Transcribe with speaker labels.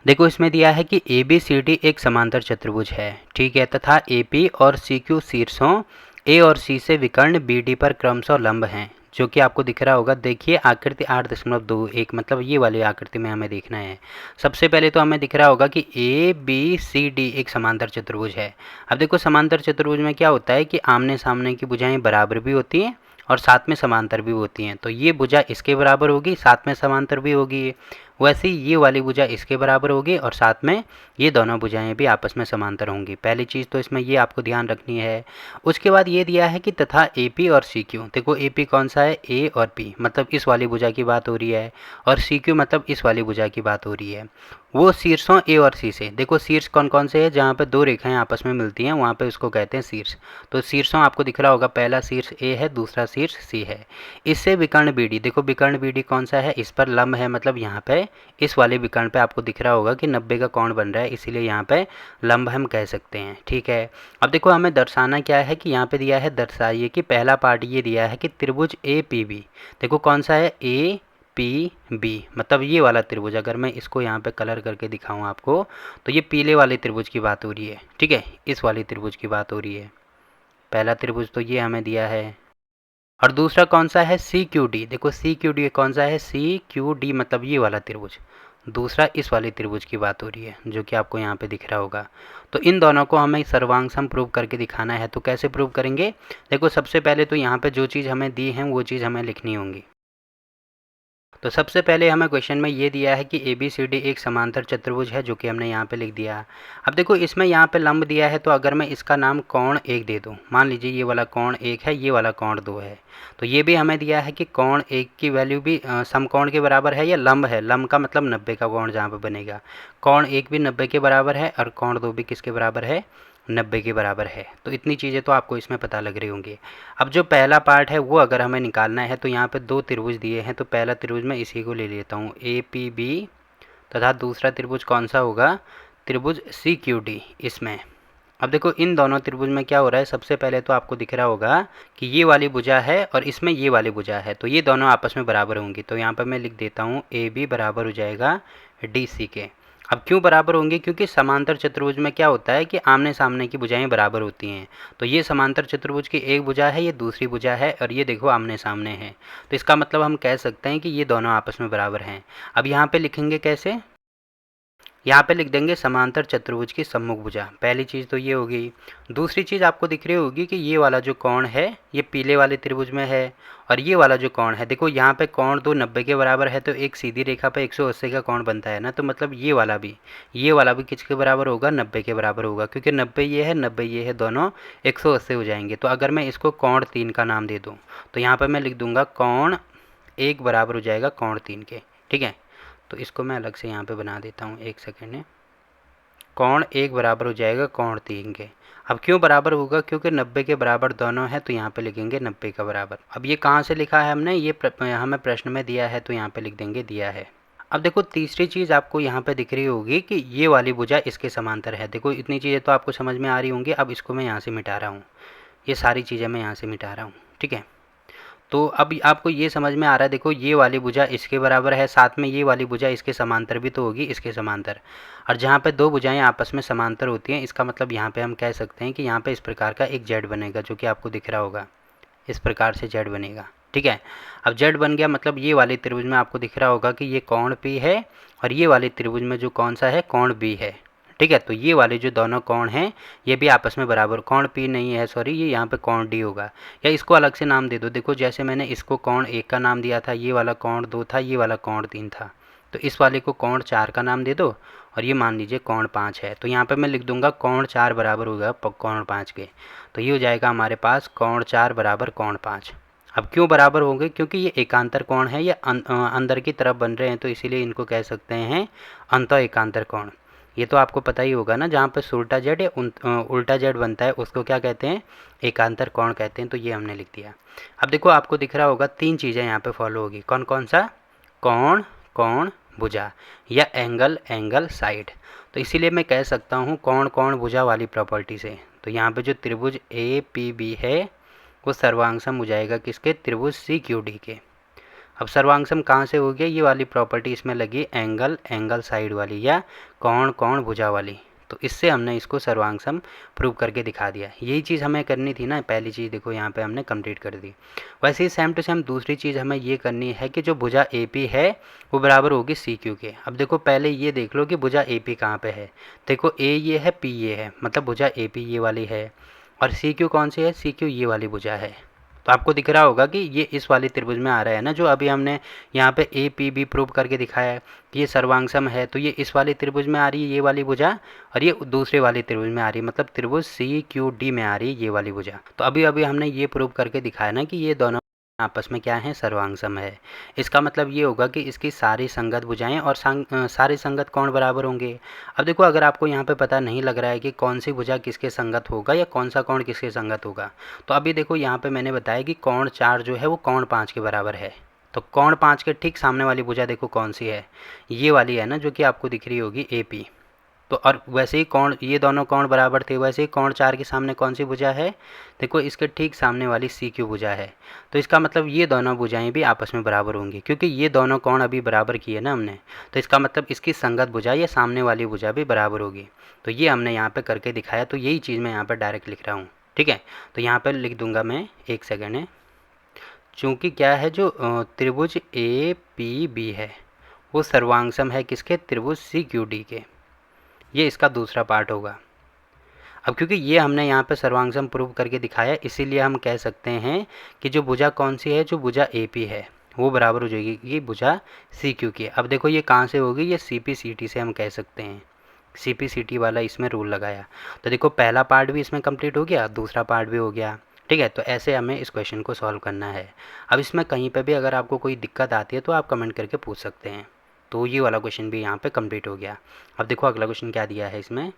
Speaker 1: देखो इसमें दिया है कि ए बी सी डी एक समांतर चतुर्भुज है, ठीक है, तथा ए पी और सी क्यू शीर्षों ए और सी से विकर्ण बी डी पर क्रमशः लंब हैं, जो कि आपको दिख रहा होगा। देखिए आकृति 8.21 मतलब ये वाली आकृति में हमें देखना है। सबसे पहले तो हमें दिख रहा होगा कि ए बी सी डी एक समांतर चतुर्भुज है। अब देखो समांतर चतुर्भुज में क्या होता है कि आमने सामने की भुजाएं बराबर भी होती हैं और साथ में समांतर भी होती हैं। तो ये भुजा इसके बराबर होगी, साथ में समांतर भी होगी। वैसे ही ये वाली भुजा इसके बराबर होगी और साथ में ये दोनों भुजाएं भी आपस में समांतर होंगी। पहली चीज़ तो इसमें ये आपको ध्यान रखनी है। उसके बाद ये दिया है कि तथा ए पी और सी क्यू। देखो ए पी कौन सा है, ए और पी मतलब इस वाली भुजा की बात हो रही है, और सी क्यू मतलब इस वाली भुजा की बात हो रही है। वो शीर्षों ए और सी से, देखो शीर्ष कौन कौन से है, जहाँ पे दो रेखाएं आपस में मिलती हैं वहाँ पे उसको कहते हैं शीर्ष। तो शीर्षों आपको दिख रहा होगा, पहला शीर्ष ए है, दूसरा शीर्ष सी है। इससे विकर्ण बी डी, देखो विकर्ण बी डी कौन सा है, इस पर लंब है, मतलब यहाँ पे इस वाले विकर्ण पे आपको दिख रहा होगा कि 90 का कोण बन रहा है, इसीलिए यहाँ पे लंब हम कह सकते हैं, ठीक है। अब देखो हमें दर्शाना क्या है कि यहाँ पे दिया है, दर्शाइए कि पहला पार्ट ये दिया है कि त्रिभुज ए पी बी। देखो कौन सा है, ए पी बी मतलब ये वाला त्रिभुज। अगर मैं इसको यहाँ पे कलर करके दिखाऊं आपको, तो ये पीले वाले त्रिभुज की बात हो रही है, ठीक है, इस वाले त्रिभुज की बात हो रही है। पहला त्रिभुज तो ये हमें दिया है। और दूसरा कौन सा है, सी क्यू डी। देखो सी क्यू डी कौन सा है, सी क्यू डी मतलब ये वाला त्रिभुज। दूसरा इस वाले त्रिभुज की बात हो रही है, जो कि आपको यहाँ पे दिख रहा होगा। तो इन दोनों को हमें सर्वांग सम प्रूव करके दिखाना है। तो कैसे प्रूव करेंगे, देखो सबसे पहले तो यहाँ पे जो चीज़ हमें दी है वो चीज़ हमें लिखनी होंगी। तो सबसे पहले हमें क्वेश्चन में ये दिया है कि ए बी सी डी एक समांतर चतुर्भुज है, जो कि हमने यहाँ पे लिख दिया। अब देखो इसमें यहाँ पे लंब दिया है, तो अगर मैं इसका नाम कोण 1 दे दूँ, मान लीजिए ये वाला कोण 1 है, ये वाला कोण 2 है, तो ये भी हमें दिया है कि कोण 1 की वैल्यू भी समकोण के बराबर है, या लंब है, लंब का मतलब 90 का कोण जहाँ पर बनेगा। कोण 1 भी 90 के बराबर है और कोण 2 भी किसके बराबर है, 90 के बराबर है। तो इतनी चीज़ें तो आपको इसमें पता लग रही होंगी। अब जो पहला पार्ट है वो अगर हमें निकालना है, तो यहाँ पे दो त्रिभुज दिए हैं, तो पहला त्रिभुज मैं इसी को ले लेता हूँ, ए पी बी, तथा दूसरा त्रिभुज कौन सा होगा, त्रिभुज सी क्यू डी इसमें। अब देखो इन दोनों त्रिभुज में क्या हो रहा है, सबसे पहले तो आपको दिख रहा होगा कि ये वाली भुजा है और इसमें ये वाली भुजा है, तो ये दोनों आपस में बराबर होंगी। तो यहाँ पर मैं लिख देता हूँ ए बी बराबर हो जाएगा डी सी के। अब क्यों बराबर होंगे, क्योंकि समांतर चतुर्भुज में क्या होता है कि आमने सामने की भुजाएं बराबर होती हैं। तो ये समांतर चतुर्भुज की एक भुजा है, ये दूसरी भुजा है, और ये देखो आमने सामने है। तो इसका मतलब हम कह सकते हैं कि ये दोनों आपस में बराबर हैं। अब यहाँ पे लिखेंगे कैसे, यहाँ पे लिख देंगे समांतर चतुर्भुज की सम्मुख भुजा। पहली चीज़ तो ये होगी। दूसरी चीज़ आपको दिख रही होगी कि ये वाला जो कोण है ये पीले वाले त्रिभुज में है, और ये वाला जो कोण है, देखो यहाँ पे कोण 2 90 के बराबर है, तो एक सीधी रेखा पे 180 का कोण बनता है ना, तो मतलब ये वाला भी किसके बराबर होगा, 90 के बराबर होगा, क्योंकि 90 ये है 90 ये है, दोनों 180 हो जाएंगे। तो अगर मैं इसको कोण 3 का नाम दे दूँ, तो यहाँ पर मैं लिख दूँगा कोण 1 बराबर हो जाएगा कोण 3 के, ठीक है। तो इसको मैं अलग से यहाँ पे बना देता हूँ, एक सेकेंड है। कोण 1 बराबर हो जाएगा कोण 3 के। अब क्यों बराबर होगा, क्योंकि 90 के बराबर दोनों है, तो यहाँ पे लिखेंगे 90 का बराबर। अब ये कहाँ से लिखा है हमने, ये हमें प्रश्न में दिया है, तो यहाँ पे लिख देंगे दिया है। अब देखो तीसरी चीज़ आपको यहाँ पे दिख रही होगी कि ये वाली भुजा इसके समांतर है। देखो इतनी चीज़ें तो आपको समझ में आ रही होंगी। अब इसको मैं यहाँ से मिटा रहा हूँ, ये सारी चीज़ें मैं यहाँ से मिटा रहा हूँ, ठीक है। तो अब आपको ये समझ में आ रहा है, देखो ये वाली भुजा इसके बराबर है, साथ में ये वाली भुजा इसके समांतर भी तो होगी, इसके समांतर। और जहाँ पे दो भुजाएं आपस में समांतर होती हैं, इसका मतलब यहाँ पे हम कह सकते हैं कि यहाँ पे इस प्रकार का एक जेड बनेगा, जो कि आपको दिख रहा होगा, इस प्रकार से जेड बनेगा, ठीक है। अब जेड बन गया, मतलब ये वाले त्रिभुज में आपको दिख रहा होगा कि ये कोण पी है, और ये वाले त्रिभुज में जो कौन सा है, कोण बी है, ठीक है। तो ये वाले जो दोनों कोण हैं ये भी आपस में बराबर, कोण पी नहीं है सॉरी, ये यहाँ पे कोण डी होगा, या इसको अलग से नाम दे दो। देखो जैसे मैंने इसको कोण 1 का नाम दिया था, ये वाला कोण 2 था, ये वाला कोण 3 था, तो इस वाले को कोण 4 का नाम दे दो, और ये मान लीजिए कोण 5 है, तो यहाँ पे मैं लिख दूंगा कोण 4 बराबर होगा कोण 5 के। तो ये हो जाएगा हमारे पास कोण 4 बराबर कोण 5। अब क्यों बराबर होंगे, क्योंकि ये एकांतर कोण है, ये अंदर की तरफ बन रहे हैं, तो इसीलिए इनको कह सकते हैं अंतः एकांतर कोण। ये तो आपको पता ही होगा ना, जहाँ पे उल्टा जेड या उल्टा जेड बनता है उसको क्या कहते हैं, एकांतर कोण कहते हैं। तो ये हमने लिख दिया। अब देखो आपको दिख रहा होगा 3 चीज़ें यहाँ पे फॉलो होगी, कौन कौन सा, कोण, कोण, भुजा, या एंगल, एंगल, साइड। तो इसीलिए मैं कह सकता हूँ कोण, कोण, भुजा वाली प्रॉपर्टी से। तो यहाँ पे जो त्रिभुज ए पी बी है वो सर्वांग सम हो जाएगा किसके, त्रिभुज सी क्यू डी के। अब सर्वांग कहाँ से हो गया, ये वाली प्रॉपर्टी इसमें लगी एंगल एंगल साइड वाली या कोण कोण भुजा वाली, तो इससे हमने इसको सर्वांग सम प्रूव करके दिखा दिया। यही चीज़ हमें करनी थी ना, पहली चीज़ देखो यहाँ पे हमने कंप्लीट कर दी। वैसे ही सेम टू सेम दूसरी चीज़ हमें ये करनी है कि जो भुजा ए पी है वो बराबर होगी सी क्यू के। अब देखो पहले ये देख लो कि भुजा ए पी कहाँ पे है, देखो ए ये है, पी ये है, मतलब भुजा ए पी ये वाली है, और सी क्यू कौन सी है, सी क्यू ये वाली भुजा है। तो आपको दिख रहा होगा कि ये इस वाली त्रिभुज में आ रहा है ना, जो अभी हमने यहाँ पे ए पी बी प्रूव करके दिखाया है कि ये सर्वांगसम है, तो ये इस वाली त्रिभुज में आ रही है ये वाली भुजा, और ये दूसरे वाली त्रिभुज में आ रही है, मतलब त्रिभुज सी क्यू डी में आ रही है ये वाली भुजा। तो अभी अभी हमने ये प्रूव करके दिखाया ना कि ये दोनों आपस में क्या है, सर्वांगसम है। इसका मतलब ये होगा कि इसकी सारी संगत भुजाएं और सारे संगत कोण बराबर होंगे। अब देखो अगर आपको यहाँ पे पता नहीं लग रहा है कि कौन सी भुजा किसके संगत होगा या कौन सा कोण किसके संगत होगा, तो अभी देखो यहाँ पे मैंने बताया कि कोण 4 जो है वो कोण 5 के बराबर है। तो कोण 5 के ठीक सामने वाली भुजा देखो कौन सी है, ये वाली है ना, जो कि आपको दिख रही होगी ए पी। तो और वैसे ही कोण, ये दोनों कोण बराबर थे, वैसे ही कोण 4 के सामने कौन सी भुजा है, देखो इसके ठीक सामने वाली सी क्यू भुजा है। तो इसका मतलब ये दोनों भुजाएं भी आपस में बराबर होंगी, क्योंकि ये दोनों कोण अभी बराबर किए ना हमने, तो इसका मतलब इसकी संगत भुजा या सामने वाली भुजा भी बराबर होगी। तो ये हमने यहाँ पे करके दिखाया, तो यही चीज़ मैं यहाँ पर डायरेक्ट लिख रहा हूँ, ठीक है। तो यहाँ पर लिख दूंगा मैं, एक सेकेंड है, चूँकि क्या है, जो त्रिभुज ए पी बी है वो सर्वांगसम है किसके, त्रिभुज सी क्यू डी के। ये इसका दूसरा पार्ट होगा। अब क्योंकि ये हमने यहाँ पे सर्वांगसम प्रूव करके दिखाया, इसीलिए हम कह सकते हैं कि जो भुजा कौन सी है, जो भुजा ए पी है वो बराबर हो जाएगी ये भुजा सी क्यू की। अब देखो ये कहाँ से होगी, ये सी पी सी टी से हम कह सकते हैं, सी पी सी टी वाला इसमें रूल लगाया। तो देखो पहला पार्ट भी इसमें कंप्लीट हो गया, दूसरा पार्ट भी हो गया, ठीक है। तो ऐसे हमें इस क्वेश्चन को सॉल्व करना है। अब इसमें कहीं पर भी अगर आपको कोई दिक्कत आती है तो आप कमेंट करके पूछ सकते हैं। तो ये वाला क्वेश्चन भी यहाँ पे कंप्लीट हो गया। अब देखो अगला क्वेश्चन क्या दिया है इसमें,